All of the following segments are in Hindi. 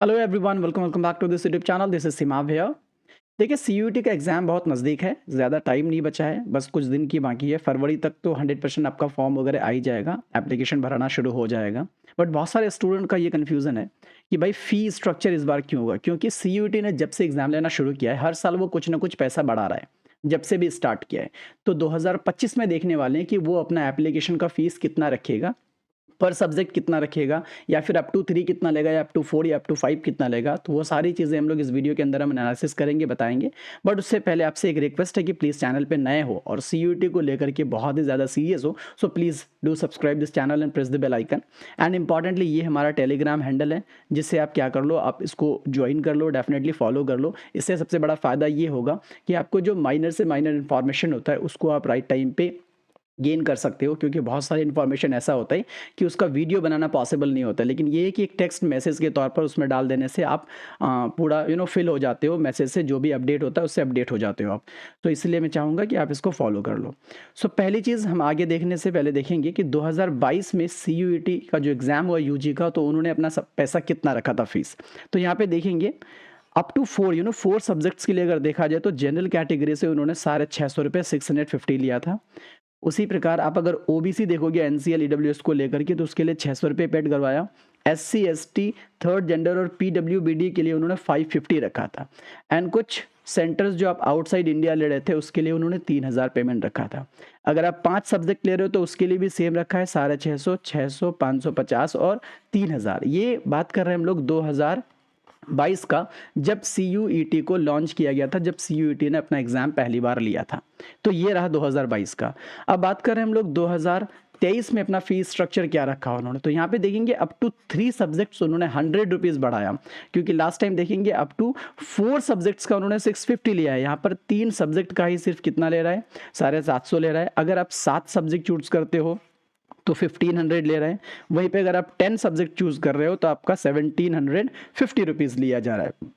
Hello everyone, welcome back to this YouTube channel. This is Seema भैया। देखिए, सीयूईटी का एग्ज़ाम बहुत नज़दीक है, ज़्यादा टाइम नहीं बचा है, बस कुछ दिन की बाकी है। फरवरी तक तो 100% आपका फॉर्म वगैरह आ ही जाएगा, एप्लीकेशन भराना शुरू हो जाएगा। बट बहुत सारे स्टूडेंट का ये कन्फ्यूज़न है कि भाई फ़ी स्ट्रक्चर इस बार क्यों होगा? क्योंकि सीयूईटी ने जब से एग्ज़ाम लेना शुरू किया है, हर साल वो कुछ ना कुछ पैसा बढ़ा रहा है, जब से भी स्टार्ट किया है। तो 2025 में देखने वाले हैं कि वो अपना एप्लीकेशन का फ़ीस कितना रखेगा, पर सब्जेक्ट कितना रखेगा, या फिर अप टू 3 कितना लेगा, या अप टू 4 या अप टू 5 कितना लेगा। तो वो सारी चीज़ें हम लोग इस वीडियो के अंदर हम एनालिसिस करेंगे, बताएँगे। बट उससे पहले आपसे एक रिक्वेस्ट है कि प्लीज़ चैनल पे नए हो और सीयूईटी को लेकर के बहुत ही ज़्यादा सीरियस हो, so please do subscribe this channel and press the bell icon. And importantly ये हमारा टेलीग्राम हैंडल है, जिससे आप क्या कर लो, आप इसको ज्वाइन कर लो, डेफिनेटली फॉलो कर लो। इससे सबसे बड़ा फ़ायदा ये होगा कि आपको जो माइनर से माइनर इन्फॉर्मेशन होता है, उसको आप राइट टाइम पे गेन कर सकते हो, क्योंकि बहुत सारी इन्फॉर्मेशन ऐसा होता है कि उसका वीडियो बनाना पॉसिबल नहीं होता। लेकिन ये है कि एक टेक्स्ट मैसेज के तौर पर उसमें डाल देने से आप पूरा फिल हो जाते हो मैसेज से, जो भी अपडेट होता है उससे अपडेट हो जाते हो आप। तो इसलिए मैं चाहूँगा कि आप इसको फॉलो कर लो। सो पहली चीज़, हम आगे देखने से पहले देखेंगे कि 2022 में सीयूईटी का जो एग्ज़ाम हुआ यूजी का, तो उन्होंने अपना सब पैसा कितना रखा था फीस। तो यहाँ पे देखेंगे अप टू 4 4 सब्जेक्ट्स के लिए अगर देखा जाए, तो जनरल कैटेगरी से उन्होंने साढ़े 600 रुपये 650 लिया था। उसी प्रकार आप अगर ओबीसी देखोगे एनसीएल ईडब्ल्यूएस को लेकर के, तो उसके लिए 600 रुपये पेड करवाया। एससी एसटी थर्ड जेंडर और पीडब्ल्यूबीडी के लिए उन्होंने 550 रखा था। एंड कुछ सेंटर्स जो आप आउटसाइड इंडिया ले रहे थे, उसके लिए उन्होंने 3000 पेमेंट रखा था। अगर आप 5 सब्जेक्ट ले रहे हो तो उसके लिए भी सेम रखा है, 650, 600, 550 और 3000। ये बात कर रहे हैं हम लोग 2022 का, जब सीयूईटी को लॉन्च किया गया था, जब सीयूईटी ने अपना एग्जाम पहली बार लिया था। तो ये रहा 2022 का। अब बात करें हम लोग 2023 में अपना फीस स्ट्रक्चर क्या रखा उन्होंने, तो यहाँ पे देखेंगे अप टू 3 सब्जेक्ट्स उन्होंने 100 रुपीज़ बढ़ाया। क्योंकि लास्ट टाइम देखेंगे अप टू 4 सब्जेक्ट्स का उन्होंने 650 लिया है। यहाँ पर 3 सब्जेक्ट का ही सिर्फ कितना ले रहा है, 750 ले रहा है। अगर आप 7 सब्जेक्ट चूज करते हो तो 1500 ले रहे हैं। वहीं पे अगर आप 10 सब्जेक्ट चूज कर रहे हो तो आपका 1750 रुपीज़ लिया जा रहा है।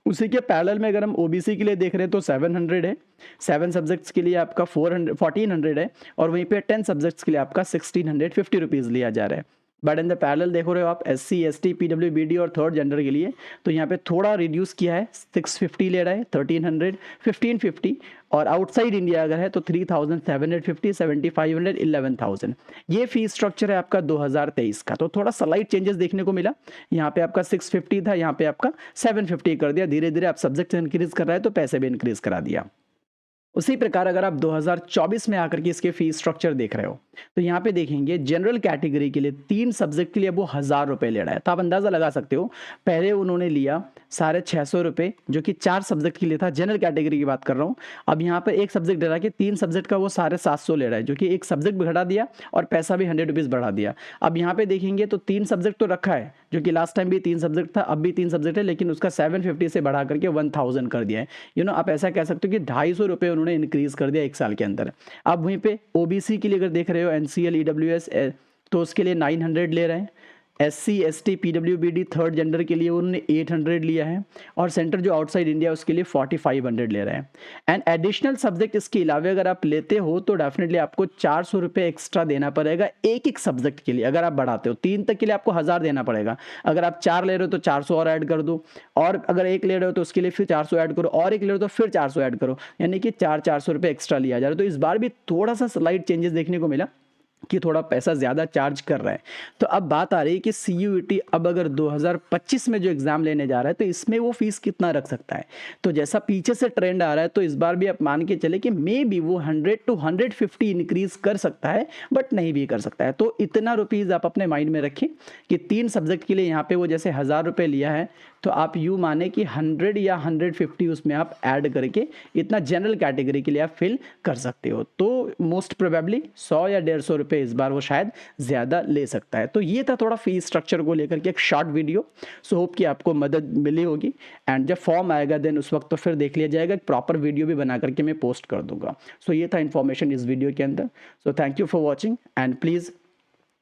उसी के पैरेलल में अगर हम ओबीसी के लिए देख रहे हैं तो 700 है। 7 सब्जेक्ट्स के लिए आपका 1400 है, और वहीं पे 10 सब्जेक्ट्स के लिए आपका 1650 रुपीज़ लिया जा रहा है। बट इन द पैरेलल देखो रहे हो आप एससी एसटी पीडब्ल्यूबीडी और थर्ड जेंडर के लिए, तो यहाँ पे थोड़ा रिड्यूस किया है, 650 ले रहा है, 1300, 1550। और आउटसाइड इंडिया अगर है तो 3750, 7500, 11000। ये फीस स्ट्रक्चर है आपका 2023 का। तो थोड़ा स्लाइड चेंजेस देखने को मिला। यहाँ पे आपका 650 था, यहाँ पे आपका 750 कर दिया। धीरे धीरे आप सब्जेक्ट इंक्रीज कर रहा है तो पैसे भी इंक्रीज करा दिया। उसी प्रकार अगर आप 2024 में आकर के इसके फीस स्ट्रक्चर देख रहे हो, तो यहाँ पे देखेंगे जनरल कैटेगरी के लिए 3 सब्जेक्ट के लिए वो 1000 रुपये ले रहा है। तो आप अंदाजा लगा सकते हो, पहले उन्होंने लिया 650 रुपये, जो कि 4 सब्जेक्ट के लिए था, जनरल कैटेगरी की बात कर रहा हूँ। अब यहाँ पर एक सब्जेक्ट दे रहा है कि 3 सब्जेक्ट का वो 750 ले रहा है, जो कि एक सब्जेक्ट भी घटा दिया और पैसा भी 100 रुपीज़ बढ़ा दिया। अब यहाँ पे देखेंगे तो 3 सब्जेक्ट तो रखा है, जो कि लास्ट टाइम भी 3 सब्जेक्ट था, अब भी 3 सब्जेक्ट है, लेकिन उसका 750 से बढ़ा करके 1000 कर दिया है। आप ऐसा कह सकते हो कि 250 रुपये उन्होंने इंक्रीज कर दिया एक साल के अंदर। अब वहीं पे ओबीसी के लिए अगर देख रहे हो एनसीएल ईडब्ल्यूएस, तो उसके लिए 900 ले रहे हैं। SC ST PWBD third gender के लिए उन्होंने 800 लिया है, और सेंटर जो आउटसाइड इंडिया उसके लिए 4500 ले रहे हैं। एंड एडिशनल सब्जेक्ट इसके अलावा अगर आप लेते हो तो डेफिनेटली आपको 400 रुपये एक्स्ट्रा देना पड़ेगा एक एक सब्जेक्ट के लिए। अगर आप बढ़ाते हो 3 तक के लिए आपको 1000 देना पड़ेगा। अगर आप 4 ले रहे हो तो 400 और ऐड कर दो, और अगर एक ले रहे हो तो उसके लिए फिर 400 ऐड करो, और एक ले रहे हो तो फिर 400 ऐड करो, यानी कि 400 रुपये एक्स्ट्रा लिया जा रहा है। तो इस बार भी थोड़ा सा स्लाइड चेंजेस देखने को मिला कि थोड़ा पैसा ज़्यादा चार्ज कर रहा है। तो अब बात आ रही है कि सीयूईटी अब अगर 2025 में जो एग्ज़ाम लेने जा रहा है, तो इसमें वो फीस कितना रख सकता है। तो जैसा पीछे से ट्रेंड आ रहा है, तो इस बार भी आप मान के चले कि मे बी वो 100 to 150 इंक्रीज कर सकता है, बट नहीं भी कर सकता है। तो इतना रुपीज़ आप अपने माइंड में रखें कि 3 सब्जेक्ट के लिए यहाँ पे वो जैसे 1000 रुपये लिया है, तो आप यूँ माने कि 100 या 150 उसमें आप ऐड करके इतना जनरल कैटेगरी के लिए आप फिल कर सकते हो। तो मोस्ट प्रोबेबली 100 या 150 रुपये इस बार वो शायद ज़्यादा ले सकता है। तो ये था थोड़ा फीस स्ट्रक्चर को लेकर के एक शॉर्ट वीडियो। सो होप कि आपको मदद मिली होगी। एंड जब फॉर्म आएगा देन उस वक्त तो फिर देख लिया जाएगा, एक प्रॉपर वीडियो भी बना करके मैं पोस्ट कर दूंगा। सो ये था इन्फॉर्मेशन इस वीडियो के अंदर। So thank you for watching, and please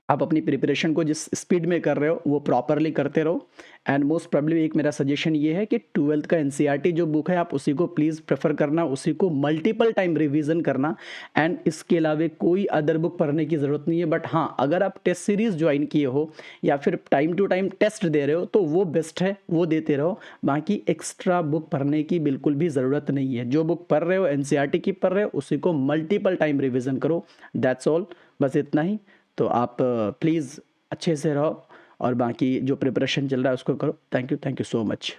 आप अपनी प्रिपरेशन को जिस स्पीड में कर रहे हो वो प्रॉपरली करते रहो। एंड मोस्ट प्रॉब्ली एक मेरा सजेशन ये है कि 12th का एनसीईआरटी जो बुक है आप उसी को प्लीज़ प्रेफर करना, उसी को मल्टीपल टाइम रिवीजन करना। एंड इसके अलावा कोई अदर बुक पढ़ने की ज़रूरत नहीं है। बट हाँ, अगर आप टेस्ट सीरीज़ ज्वाइन किए हो या फिर टाइम टू टाइम टेस्ट दे रहे हो तो वो बेस्ट है, वो देते रहो। बाकी एक्स्ट्रा बुक पढ़ने की बिल्कुल भी ज़रूरत नहीं है। जो बुक पढ़ रहे हो एनसीईआरटी की पढ़ रहे हो उसी को मल्टीपल टाइम रिवीजन करो। दैट्स ऑल, बस इतना ही। तो आप प्लीज़ अच्छे से रहो और बाकी जो प्रिपरेशन चल रहा है उसको करो। Thank you so much.